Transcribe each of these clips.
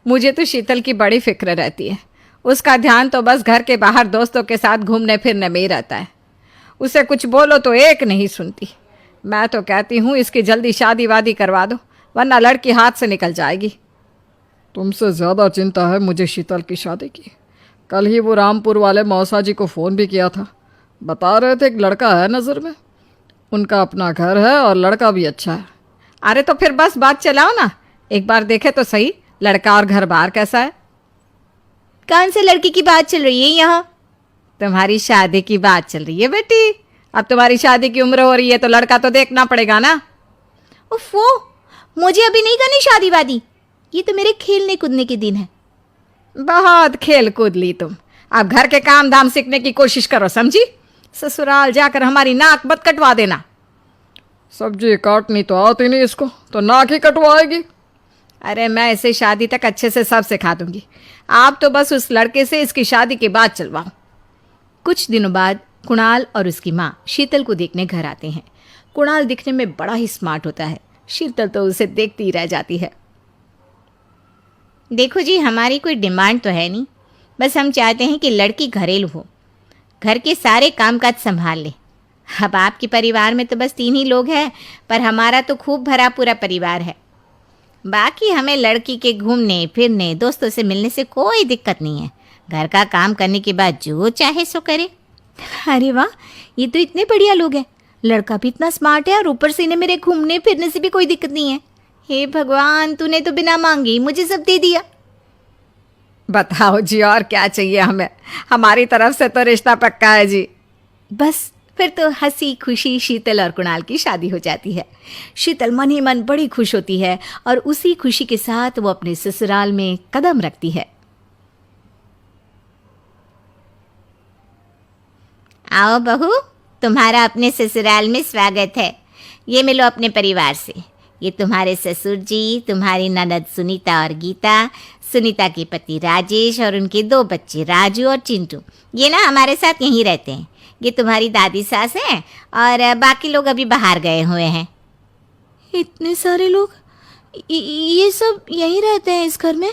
मुझे तो शीतल की बड़ी फिक्र रहती है। उसका ध्यान तो बस घर के बाहर दोस्तों के साथ घूमने फिरने में ही रहता है। उसे कुछ बोलो तो एक नहीं सुनती। मैं तो कहती हूँ इसकी जल्दी शादी वादी करवा दो, वरना लड़की हाथ से निकल जाएगी। तुमसे ज़्यादा चिंता है मुझे शीतल की शादी की। कल ही वो रामपुर वाले मौसा जी को फ़ोन भी किया था। बता रहे थे एक लड़का है नज़र में, उनका अपना घर है और लड़का भी अच्छा है। अरे तो फिर बस बात चलाओ ना, एक बार देखे तो सही लड़का और घर बार कैसा है। कौन से लड़की की बात चल रही है यहाँ? तुम्हारी शादी की बात चल रही है बेटी। अब तुम्हारी शादी की उम्र हो रही है तो लड़का तो देखना पड़ेगा ना। उफ़ो, मुझे अभी नहीं करनी शादी वादी। ये तो मेरे खेलने कूदने के दिन है। बहुत खेल कूद ली तुम, अब घर के काम धाम सीखने की कोशिश करो, समझी? ससुराल जाकर हमारी नाक मत कटवा देना। सब्जी काटनी तो आती नहीं इसको, तो नाक ही कटवाएगी। अरे मैं इसे शादी तक अच्छे से सब सिखा दूंगी। आप तो बस उस लड़के से इसकी शादी की बात चलवाओ। कुछ दिनों बाद कुणाल और उसकी माँ शीतल को देखने घर आते हैं। कुणाल दिखने में बड़ा ही स्मार्ट होता है। शीतल तो उसे देखती ही रह जाती है। देखो जी, हमारी कोई डिमांड तो है नहीं, बस हम चाहते हैं कि लड़की घरेलू हो, घर के सारे कामकाज संभाल ले। अब आपके परिवार में तो बस 3 ही लोग हैं, पर हमारा तो खूब भरा पूरा परिवार है। बाकी हमें लड़की के घूमने फिरने दोस्तों से मिलने से कोई दिक्कत नहीं है। घर का काम करने के बाद जो चाहे सो करे। अरे वाह, ये तो इतने बढ़िया लोग हैं। लड़का भी इतना स्मार्ट है और ऊपर से इन्हें मेरे घूमने फिरने से भी कोई दिक्कत नहीं है। हे भगवान, तूने तो बिना मांगे ही मुझे सब दे दिया। बताओ जी, और क्या चाहिए हमें? हमारी तरफ से तो रिश्ता पक्का है जी। बस फिर तो हंसी खुशी शीतल और कुणाल की शादी हो जाती है। शीतल मन ही मन बड़ी खुश होती है और उसी खुशी के साथ वो अपने ससुराल में कदम रखती है। आओ बहू, तुम्हारा अपने ससुराल में स्वागत है। ये मिलो अपने परिवार से। ये तुम्हारे ससुर जी, तुम्हारी ननद सुनीता और गीता, सुनीता के पति राजेश और उनके 2 बच्चे राजू और चिंटू। ये ना हमारे साथ यहीं रहते हैं। ये तुम्हारी दादी सास हैं और बाकी लोग अभी बाहर गए हुए हैं। इतने सारे लोग, ये सब यहीं रहते हैं इस घर में?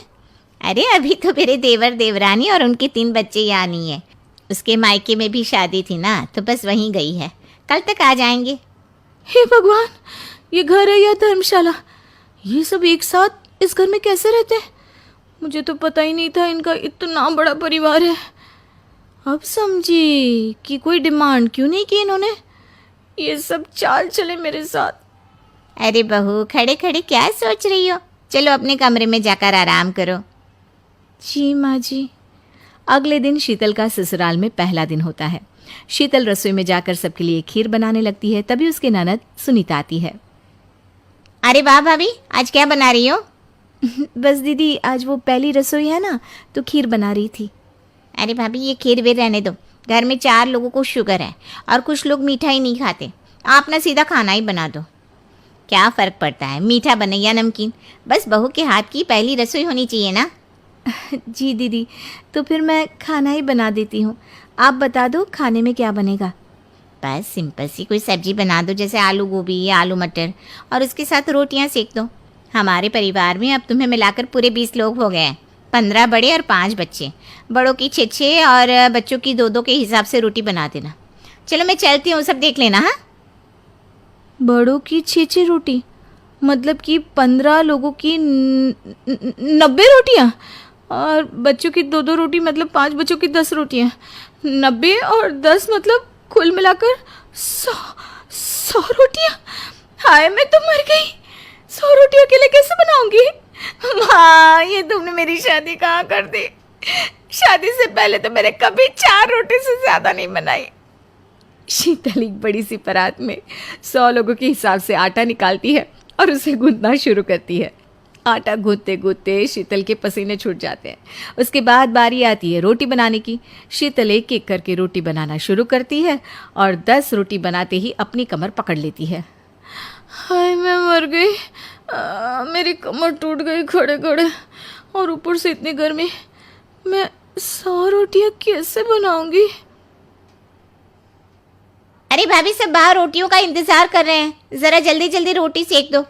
अरे अभी तो मेरे देवर देवरानी और उनके 3 बच्चे यहाँ नहीं है। उसके मायके में भी शादी थी ना, तो बस वहीं गई है। कल तक आ जाएंगे। हे भगवान, ये घर है या धर्मशाला? ये सब एक साथ इस घर में कैसे रहते हैं? मुझे तो पता ही नहीं था इनका इतना बड़ा परिवार है। अब समझी कि कोई डिमांड क्यों नहीं की इन्होंने। ये सब चाल चले मेरे साथ। अरे बहू, खड़े खड़े क्या सोच रही हो? चलो अपने कमरे में जाकर आराम करो। जी माँ जी। अगले दिन शीतल का ससुराल में पहला दिन होता है। शीतल रसोई में जाकर सबके लिए खीर बनाने लगती है। तभी उसकी ननद सुनीता आती है। अरे वाह भाभी, आज क्या बना रही हो? बस दीदी, आज वो पहली रसोई है ना, तो खीर बना रही थी। अरे भाभी, ये खीर वीर रहने दो। घर में 4 लोगों को शुगर है और कुछ लोग मीठा ही नहीं खाते। आप ना सीधा खाना ही बना दो। क्या फ़र्क पड़ता है, मीठा बने या नमकीन? बस बहू के हाथ की पहली रसोई होनी चाहिए ना। जी दीदी, तो फिर मैं खाना ही बना देती हूँ। आप बता दो खाने में क्या बनेगा? बस सिंपल सी कोई सब्जी बना दो, जैसे आलू गोभी या आलू मटर, और उसके साथ रोटियाँ सेक दो। हमारे परिवार में अब तुम्हें मिलाकर पूरे 20 लोग हो गए हैं। 15 बड़े और 5 बच्चे। बड़ों की 6 और बच्चों की 2 के हिसाब से रोटी बना देना। चलो मैं चलती हूँ, सब देख लेना। हाँ, बड़ों की 6 रोटी मतलब कि 15 लोगों की 90 रोटियाँ, और बच्चों की 2 रोटी मतलब 5 बच्चों की 10 रोटियाँ। 90 और 10 मतलब कुल मिलाकर 100 रोटियाँ। हाय, मैं तो मर गई। 100 रोटी अकेले कैसे बनाऊंगी? माँ, ये तुमने मेरी शादी कहाँ कर दी? शादी से पहले तो मैंने कभी 4 रोटी से ज़्यादा नहीं बनाई। शीतल एक बड़ी सी परात में 100 लोगों के हिसाब से आटा निकालती है और उसे गूंथना शुरू करती है। आटा गूंथते गूंथते शीतल के पसीने छूट जाते हैं। उसके बाद बारी आती है रोटी बनाने की। शीतल एक एक करके रोटी बनाना शुरू करती है और 10 रोटी बनाते ही अपनी कमर पकड़ लेती है। हाय, मैं मर गई। मेरी कमर टूट गई खड़े खड़े, और ऊपर से इतनी गर्मी। मैं 100 रोटियाँ कैसे बनाऊंगी? अरे भाभी, सब बाहर रोटियों का इंतजार कर रहे हैं। ज़रा जल्दी जल्दी रोटी सेक दो।